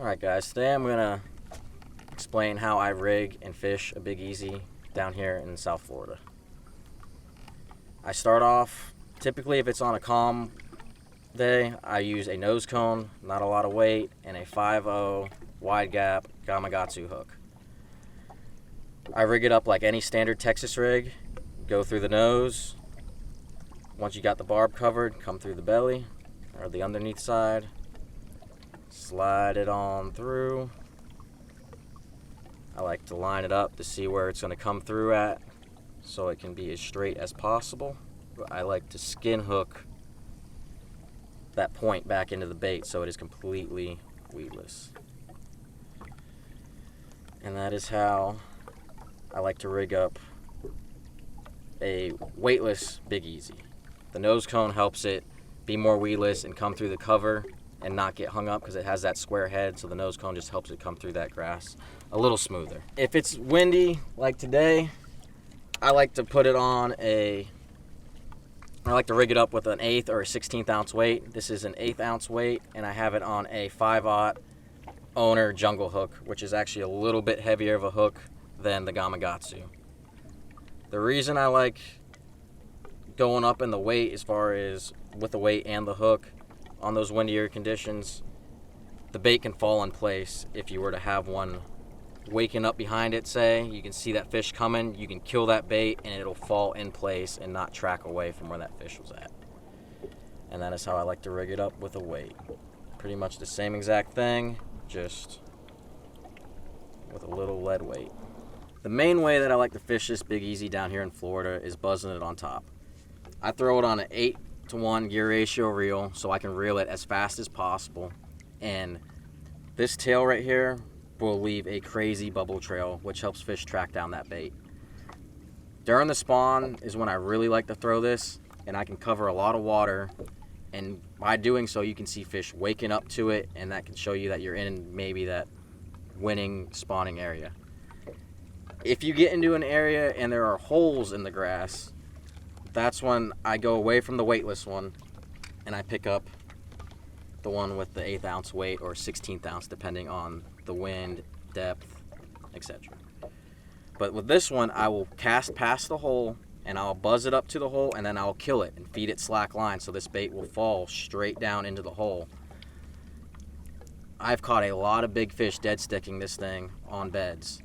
Alright guys, today I'm going to explain how I rig and fish a Big Easy down here in South Florida. I start off, typically if it's on a calm day, I use a nose cone, not a lot of weight, and a 5/0 wide gap Gamakatsu hook. I rig it up like any standard Texas rig, go through the nose. Once you got the barb covered, come through the belly or the underneath side. Slide it on through. I like to line it up to see where it's going to come through at so it can be as straight as possible. I like to skin hook that point back into the bait so it is completely weedless. And that is how I like to rig up a weightless Big Easy. The nose cone helps it be more weedless and come through the cover and not get hung up because it has that square head, so the nose cone just helps it come through that grass a little smoother. If it's windy like today, I like to put it on I like to rig it up with an 1/8 or a 16th ounce weight. This is an 1/8 ounce weight, and I have it on a 5/0 owner jungle hook, which is actually a little bit heavier of a hook than the Gamakatsu. The reason I like going up in the weight as far as with the weight and the hook, on those windier conditions, the bait can fall in place. If you were to have one waking up behind it, say, you can see that fish coming, you can kill that bait and it'll fall in place and not track away from where that fish was at. And that is how I like to rig it up with a weight. Pretty much the same exact thing, just with a little lead weight. The main way that I like to fish this Big Easy down here in Florida is buzzing it on top. I throw it on an 8-to-1 gear ratio reel so I can reel it as fast as possible, and this tail right here will leave a crazy bubble trail which helps fish track down that bait. During the spawn is when I really like to throw this, and I can cover a lot of water, and by doing so you can see fish waking up to it, and that can show you that you're in maybe that winning spawning area. If you get into an area and there are holes in the grass, that's when I go away from the weightless one and I pick up the one with the 1/8 ounce weight or 16th ounce depending on the wind, depth, etc. But with this one, I will cast past the hole and I'll buzz it up to the hole, and then I'll kill it and feed it slack line so this bait will fall straight down into the hole. I've caught a lot of big fish dead sticking this thing on beds,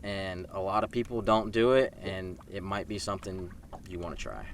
and a lot of people don't do it, and it might be something you want to try.